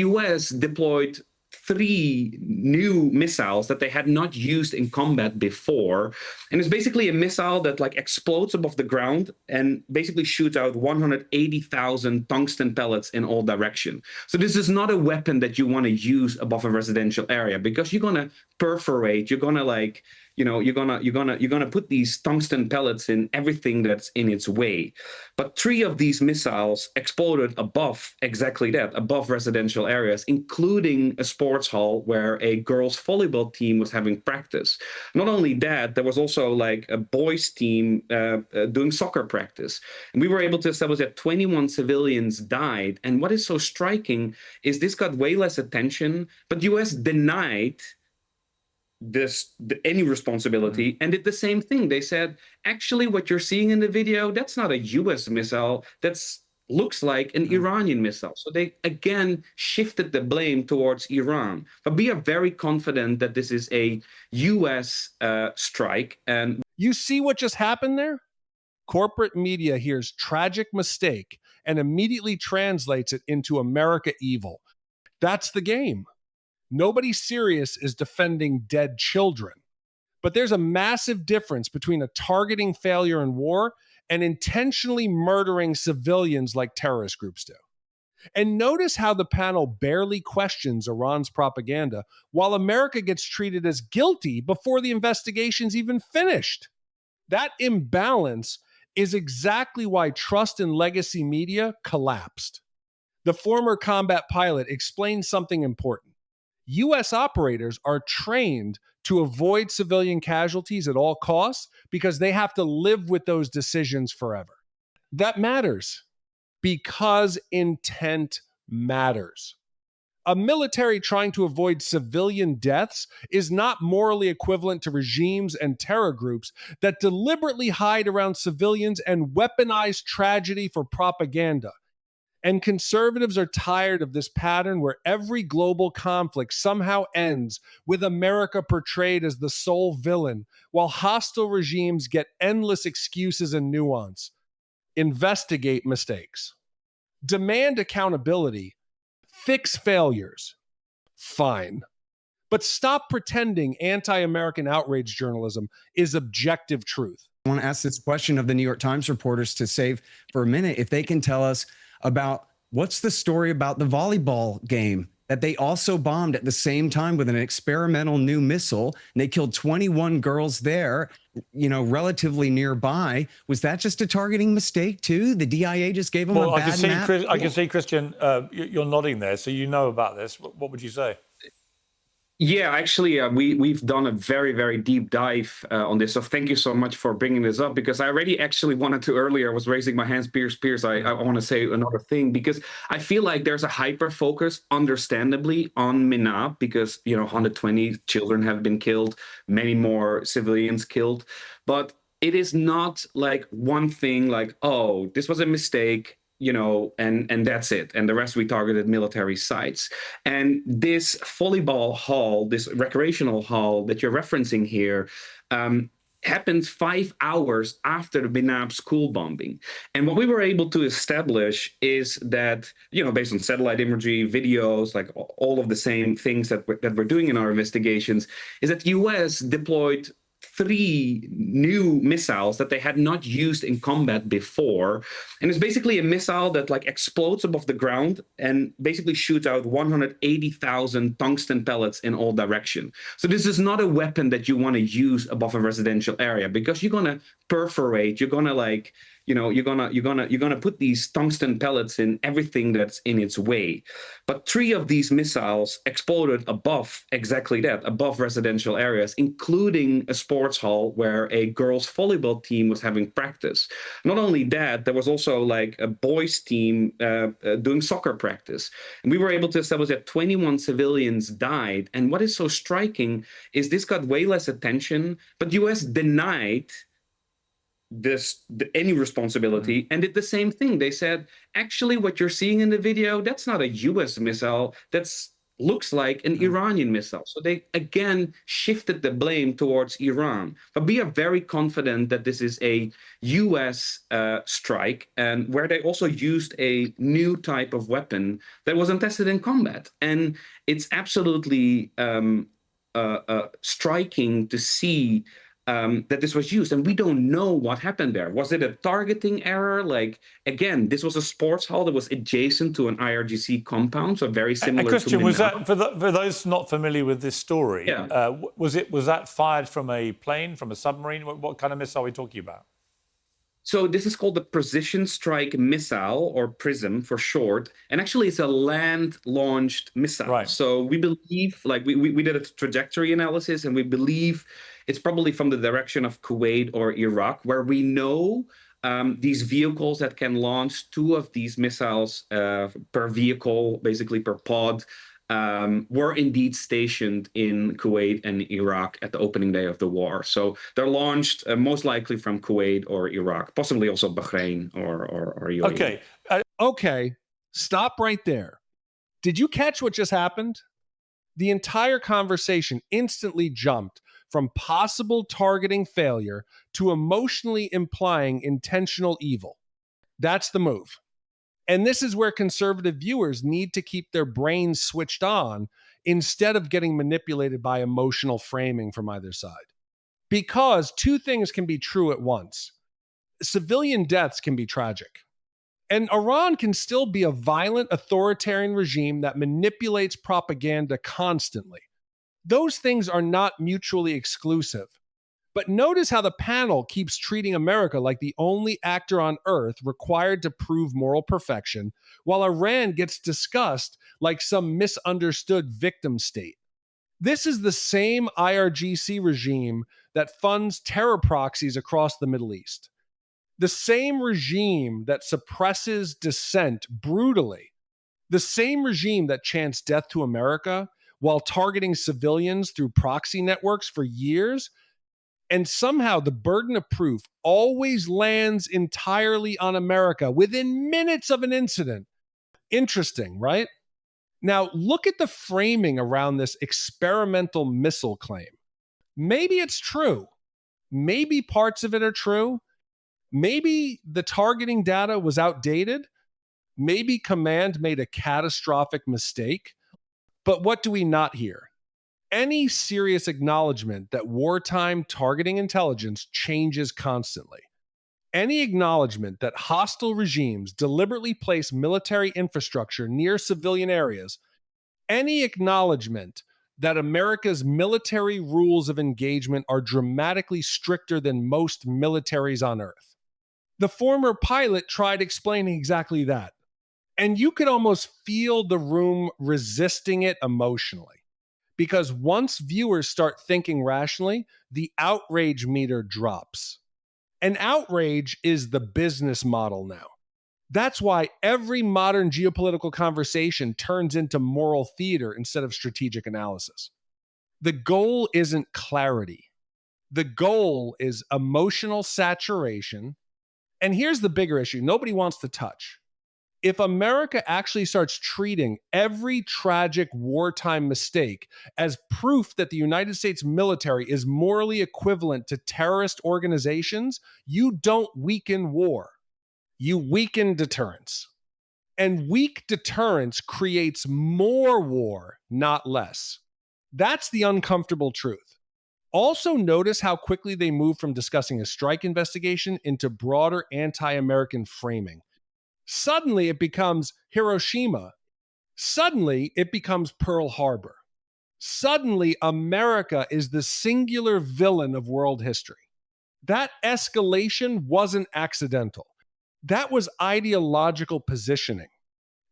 US deployed 3 new missiles that they had not used in combat before. And it's basically a missile that like explodes above the ground and basically shoots out 180,000 tungsten pellets in all directions. So this is not a weapon that you want to use above a residential area, because you're going to perforate, you're going to like, you're gonna put these tungsten pellets in everything that's in its way. But 3 of these missiles exploded above exactly that, above residential areas, including a sports hall where a girls' volleyball team was having practice. Not only that, there was also like a boys' team doing soccer practice. And we were able to establish that 21 civilians died. And what is so striking is this got way less attention, but US denied any responsibility and did the same thing. They said, actually, what you're seeing in the video, that's not a US missile, that's looks like an Iranian missile. So they again shifted the blame towards Iran. But we are very confident that this is a US strike. And you see what just happened there? Corporate media hears tragic mistake and immediately translates it into America evil. That's the game. Nobody serious is defending dead children. But there's a massive difference between a targeting failure in war and intentionally murdering civilians like terrorist groups do. And notice how the panel barely questions Iran's propaganda, while America gets treated as guilty before the investigation's even finished. That imbalance is exactly why trust in legacy media collapsed. The former combat pilot explained something important. U.S. operators are trained to avoid civilian casualties at all costs because they have to live with those decisions forever. That matters because intent matters. A military trying to avoid civilian deaths is not morally equivalent to regimes and terror groups that deliberately hide around civilians and weaponize tragedy for propaganda. And conservatives are tired of this pattern where every global conflict somehow ends with America portrayed as the sole villain, while hostile regimes get endless excuses and nuance. Investigate mistakes. Demand accountability. Fix failures. Fine. But stop pretending anti-American outrage journalism is objective truth. I want to ask this question of the New York Times reporters to save for a minute. If they can tell us about what's the story about the volleyball game that they also bombed at the same time with an experimental new missile, and they killed 21 girls there, relatively nearby. Was that just a targeting mistake too? The DIA just gave them a bad map? I can see, Christian, you're nodding there, so you know about this. What would you say? Yeah, actually, we've done a very, very deep dive on this. So thank you so much for bringing this up, because I already actually wanted to earlier. I was raising my hands, Piers. I want to say another thing, because I feel like there's a hyper focus, understandably, on Minab, because 120 children have been killed, many more civilians killed, but it is not like one thing, like, oh, this was a mistake, and that's it. And the rest we targeted military sites. And this volleyball hall, this recreational hall that you're referencing here, happened 5 hours after the Minab school bombing. And what we were able to establish is that, based on satellite imagery, videos, like all of the same things that we're doing in our investigations, is that the US deployed 3 new missiles that they had not used in combat before. And it's basically a missile that like explodes above the ground and basically shoots out 180,000 tungsten pellets in all directions. So this is not a weapon that you want to use above a residential area, because you're going to perforate, you're going to like, you're gonna put these tungsten pellets in everything that's in its way. But 3 of these missiles exploded above exactly that, above residential areas, including a sports hall where a girls' volleyball team was having practice. Not only that, there was also like a boys' team doing soccer practice. And we were able to establish that 21 civilians died. And what is so striking is this got way less attention, but US denied any responsibility and did the same thing. They said, actually, what you're seeing in the video, that's not a US missile, that's looks like an Iranian missile. So they again shifted the blame towards Iran. But we are very confident that this is a US strike, and where they also used a new type of weapon that was untested in combat. And it's absolutely striking to see that this was used, and we don't know what happened there. Was it a targeting error? Like, again, this was a sports hall that was adjacent to an IRGC compound, so very similar Christian, to was Minot. that for those not familiar with this story? Yeah. Was that fired from a plane, from a submarine? What kind of missile are we talking about? So this is called the Precision Strike Missile, or PRISM for short. And actually, it's a land-launched missile. Right. So we believe, like we did a trajectory analysis, and we believe it's probably from the direction of Kuwait or Iraq, where we know these vehicles that can launch 2 of these missiles per vehicle, basically per pod, were indeed stationed in Kuwait and Iraq at the opening day of the war. So they're launched most likely from Kuwait or Iraq, possibly also Bahrain or UAE. Okay. Okay, stop right there. Did you catch what just happened? The entire conversation instantly jumped from possible targeting failure to emotionally implying intentional evil. That's the move. And this is where conservative viewers need to keep their brains switched on instead of getting manipulated by emotional framing from either side. Because 2 things can be true at once. Civilian deaths can be tragic. And Iran can still be a violent authoritarian regime that manipulates propaganda constantly. Those things are not mutually exclusive. But notice how the panel keeps treating America like the only actor on earth required to prove moral perfection, while Iran gets discussed like some misunderstood victim state. This is the same IRGC regime that funds terror proxies across the Middle East. The same regime that suppresses dissent brutally. The same regime that chants death to America while targeting civilians through proxy networks for years. And somehow the burden of proof always lands entirely on America within minutes of an incident. Interesting, right? Now, look at the framing around this experimental missile claim. Maybe it's true. Maybe parts of it are true. Maybe the targeting data was outdated. Maybe command made a catastrophic mistake. But what do we not hear? Any serious acknowledgement that wartime targeting intelligence changes constantly. Any acknowledgement that hostile regimes deliberately place military infrastructure near civilian areas. Any acknowledgement that America's military rules of engagement are dramatically stricter than most militaries on Earth. The former pilot tried explaining exactly that. And you could almost feel the room resisting it emotionally. Because once viewers start thinking rationally, the outrage meter drops. And outrage is the business model now. That's why every modern geopolitical conversation turns into moral theater instead of strategic analysis. The goal isn't clarity. The goal is emotional saturation. And here's the bigger issue nobody wants to touch. If America actually starts treating every tragic wartime mistake as proof that the United States military is morally equivalent to terrorist organizations, you don't weaken war. You weaken deterrence. And weak deterrence creates more war, not less. That's the uncomfortable truth. Also, notice how quickly they move from discussing a strike investigation into broader anti-American framing. Suddenly it becomes Hiroshima. Suddenly it becomes Pearl Harbor. Suddenly America is the singular villain of world history. That escalation wasn't accidental. That was ideological positioning.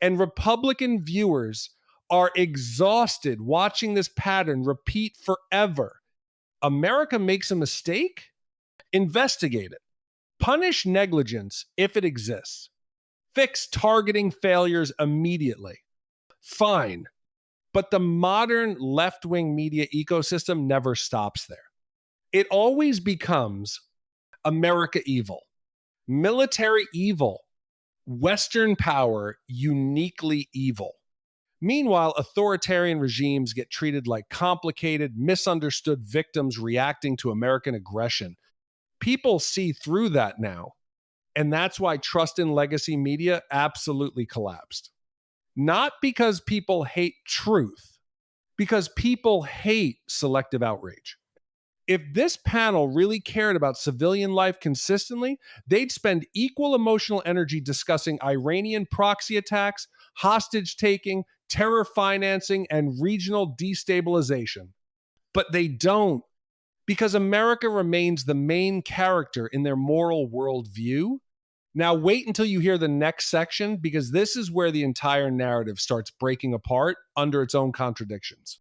And Republican viewers are exhausted watching this pattern repeat forever. America makes a mistake? Investigate it. Punish negligence if it exists. Fix targeting failures immediately. Fine. But the modern left-wing media ecosystem never stops there. It always becomes America evil, military evil, Western power uniquely evil. Meanwhile, authoritarian regimes get treated like complicated, misunderstood victims reacting to American aggression. People see through that now. And that's why trust in legacy media absolutely collapsed. Not because people hate truth, because people hate selective outrage. If this panel really cared about civilian life consistently, they'd spend equal emotional energy discussing Iranian proxy attacks, hostage taking, terror financing, and regional destabilization. But they don't, because America remains the main character in their moral worldview. Now, wait until you hear the next section, because this is where the entire narrative starts breaking apart under its own contradictions.